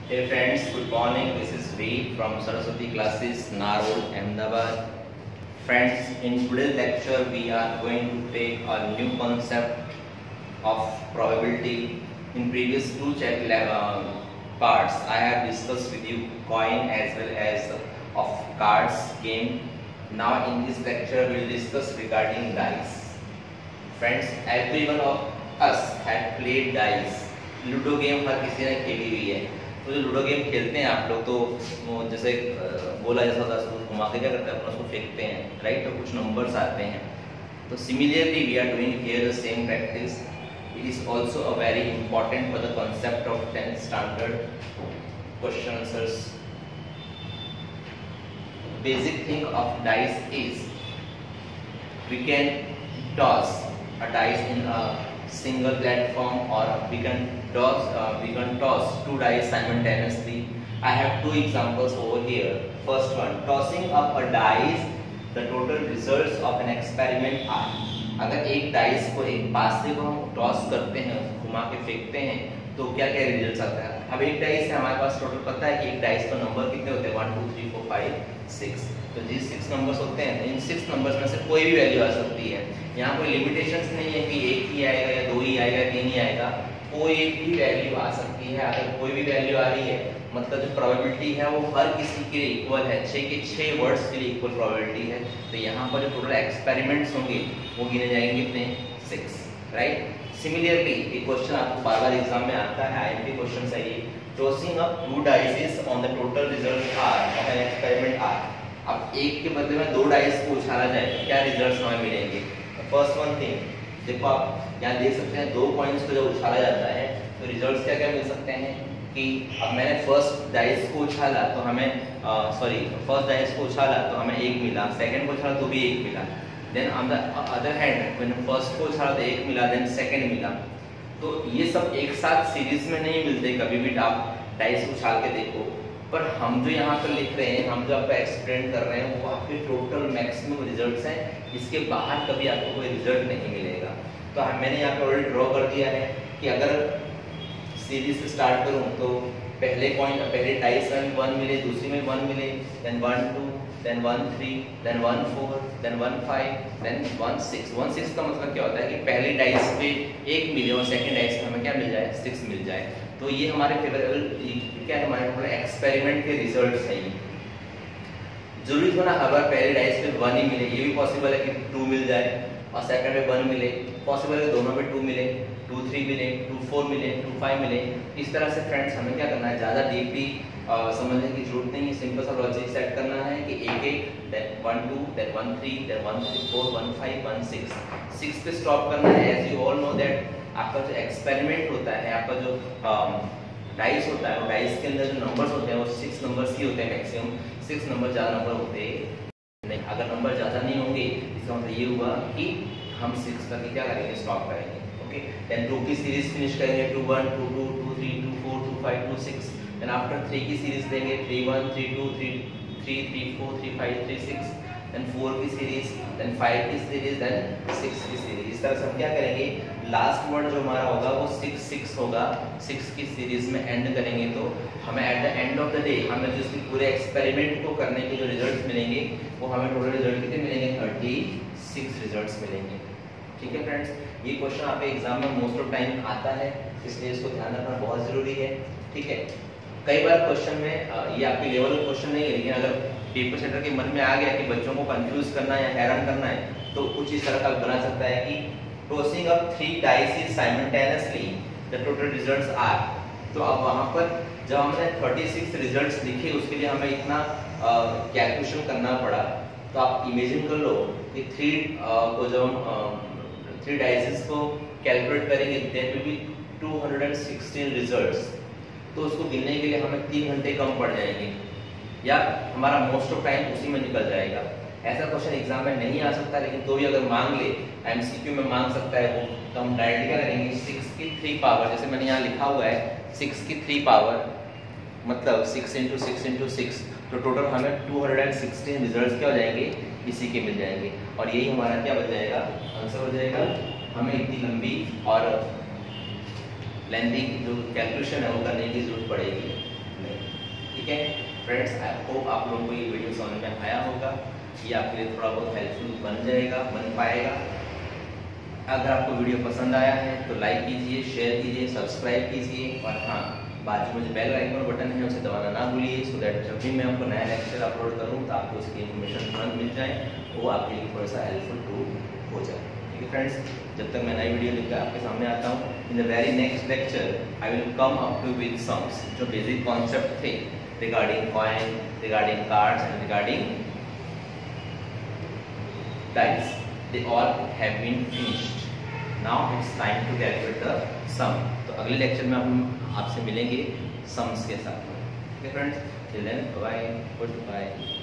Hey friends, good morning. This is V from Saraswati Classes, Narol, Ahmedabad. Friends, in today's lecture, we are going to take a new concept of probability. In previous two parts, I have discussed with you coin as well as of cards game. Now in this lecture, we will discuss regarding dice. Friends, every one of us had played dice. Ludo game हर किसी ने खेली हुई है। तो जो ludo game खेलते हैं आप लोग, तो जैसे बोला जैसा होता है उसको घुमा के क्या करते हैं, अपना उसको फेंकते हैं, राइट। तो कुछ नंबर्स आते हैं। तो similarly we are doing here the same practice. It is also a very important for the concept of 10th standard question answers. Basic thing of dice is we can toss a dice in a single platform, or we can toss two dice simultaneously. I have two examples over here. First one, tossing up a dice, the total results of an experiment are. अगर एक dice को एक पासे को हम toss करते हैं, घुमा के फेंकते हैं, तो क्या क्या रिजल्ट्स आता है. अब एक डाइस है, हमारे पास टोटल पता है कि एक डाइस का नंबर कितने होते हैं, 1 2 3 4 5 6. तो जी 6 नंबर्स होते हैं. इन 6 नंबर्स में से कोई भी वैल्यू आ सकती है. यहाँ कोई लिमिटेशंस नहीं है कि एक ही आएगा या दो ही आएगा या तीन ही आएगा. कोई भी वैल्यू आ सकती है. अगर कोई भी वैल्यू आ रही है, मतलब जो प्रोबेबिलिटी है वो हर किसी के लिए इक्वल है. 6 के 6 वर्ड्स के लिए इक्वल प्रोबेबिलिटी है. तो यहाँ पर जो टोटल एक्सपेरिमेंट्स होंगे वो गिने जाएंगे कितने, 6, राइट. सिमिलरली एक क्वेश्चन आपको बार बार एग्जाम में आता है, आईएमपी क्वेश्चन है ये. Tossing up two dices on the total result are of an experiment are. अब एक के बदले में दो डाइस को उछाला जाए तो क्या रिजल्ट्स हमें मिलेंगे. फर्स्ट वन थिंग, देखो आप यहाँ देख सकते हैं, दो कॉइन्स को जब उछाला जाता है तो रिजल्ट्स क्या क्या मिल सकते हैं कि अब मैंने फर्स्ट डाइस को उछाला तो हमें फर्स्ट डाइस को उछाला तो हमें 1 मिला, सेकंड को उछाला तो भी 1 मिला. Then on the other hand when first को उछाला तो 1 मिला, देन सेकंड मिला. तो ये सब एक साथ सीरीज में नहीं मिलते. कभी भी आप डाइस उछाल के देखो, पर हम जो यहाँ पर लिख रहे हैं, हम जो आपका एक्सप्लेन कर रहे हैं वो आपके टोटल मैक्सिमम रिजल्ट्स हैं. इसके बाहर कभी आपको कोई रिजल्ट नहीं मिलेगा. तो मैंने यहाँ पे ऑलरेडी ड्रॉ कर दिया है कि अगर सीरीज से स्टार्ट करूँ तो पहले डाइस में 1 मिले, दूसरी में 1 मिले, then 1 2, then 1 3, then 1 4, then 1 5, then 1 6. 1 6 का मतलब क्या होता है कि पहली डाइस पे 1 मिले और सेकंड डाइस पे हमें क्या मिल जाए, 6 मिल जाए. तो ये हमारे फेवरेबल क्या है, हमारे एक्सपेरिमेंट के रिजल्ट्स हैं. ये जरूरी थोड़ा हर बार पहले डाइस पे 1 ही मिले. ये भी पॉसिबल है कि 2 मिल जाए और सेकंड में 1 मिले. पॉसिबल है दोनों में 2 मिले, 2 3 मिले, 2 4 मिले, 2 5 मिले. इस तरह से फ्रेंड्स हमें क्या करना है, ज़्यादा डीपली समझने की जरूरत नहीं है. सिंपल सा लॉजिक सेट करना है कि 1 1, देन 1 2, देन 1 3, देन 1 3 4, 1 5, 1 6. 6 पे स्टॉप करना है. As you all know that आपका जो एक्सपेरिमेंट होता है, आपका जो डाइस होता है, वो डाइस के अंदर जो नंबर्स होते हैं वो 6 नंबर्स ही होते हैं मैक्सिमम. 6 नंबर ज़्यादा नंबर होते नहीं. अगर नंबर ज़्यादा नहीं होंगे इसका मतलब ये हुआ कि हम 6 करके क्या करेंगे, स्टॉप करेंगे. ओके, देन 2 की सीरीज फिनिश करेंगे, 2 1 2 2 2 3 2 4 2 5 2 6. देन आफ्टर 3 की सीरीज लेंगे, 3 1 3 2 3 3 3 4 3 5 3 6. देन 4 की सीरीज, देन 5 की सीरीज, देन 6 की सीरीज. इस तरह से हम क्या करेंगे, लास्ट वर्ड जो हमारा होगा वो 6 6 होगा. 6 की सीरीज में एंड करेंगे तो हमें at the end of the day हमें जो इसके पूरे एक्सपेरिमेंट को करने के जो रिजल्ट्स मिलेंगे वो हमें टोटल रिजल्ट कितने मिलेंगे, 36 रिजल्ट्स मिलेंगे. ठीक है फ्रेंड्स, ये क्वेश्चन आपके एग्जाम में मोस्ट ऑफ टाइम आता है, इसलिए इसको ध्यान रखना बहुत जरूरी है. ठीक है, कई बार क्वेश्चन में ये आपके लेवल का क्वेश्चन नहीं है, लेकिन अगर पेपर सेटर के मन में आ गया कि बच्चों को कंफ्यूज करना है या हैरान करना है तो कुछ इस तरह का बना सकता है कि tossing up 3 dice simultaneously the total results are. तो अब वहाँ पर जब हमने 36 रिजल्ट्स लिखे उसके लिए हमें इतना कैलकुलेशन करना पड़ा. तो आप इमेजिन कर लो कि 3 को जब हम 3 डाइसेस को कैलकुलेट करेंगे देयर विल बी 216 रिजल्ट्स. तो उसको गिनने के लिए हमें 3 घंटे कम पड़ जाएंगे या हमारा मोस्ट ऑफ टाइम उसी में निकल जाएगा. ऐसा क्वेश्चन एग्जाम में नहीं आ सकता, लेकिन तो भी अगर मांग ले, एमसीक्यू में मांग सकता है वो, तो हम डायरेक्टली क्या करेंगे, 6 की 3 पावर, जैसे मैंने यहाँ लिखा हुआ है 6 की 3 पावर मतलब 6 × 6 × 6. तो टोटल हमें 216 रिजल्ट्स क्या हो जाएंगे, इसी के मिल जाएंगे. और यही हमारा क्या बन जाएगा, आंसर हो जाएगा. हमें इतनी लंबी और लेंथी जो कैलकुलेशन है वो करने की जरूरत पड़ेगी में। ठीक है फ्रेंड्स, आई होप आप लोगों को ये वीडियो समझ में आया होगा, ये आपके लिए थोड़ा बहुत हेल्पफुल बन पाएगा। अगर आपको वीडियो पसंद आया है तो लाइक कीजिए, शेयर कीजिए, सब्सक्राइब कीजिए, और हाँ, बाजू में जो बेल आइकन बटन है उसे दबाना ना भूलिए, सो दैट जब भी मैं आपको नया लेक्चर अपलोड करूँ तो आपको उसकी इन्फॉर्मेशन तुरंत मिल जाए, वो आपके लिए थोड़ा सा हेल्पफुल टूल हो जाए। ठीक है फ्रेंड्स, जब तक मैं नई वीडियो लेकर आपके सामने आता हूँ, in the very next lecture I will come up to with sums, जो बेसिक कॉन्सेप्ट थे regarding coin, regarding cards and regarding dice, they all have been finished. Now it's time to calculate the sum. तो अगले lecture में हम आपसे मिलेंगे sums के साथ। Okay friends, till then, bye, goodbye.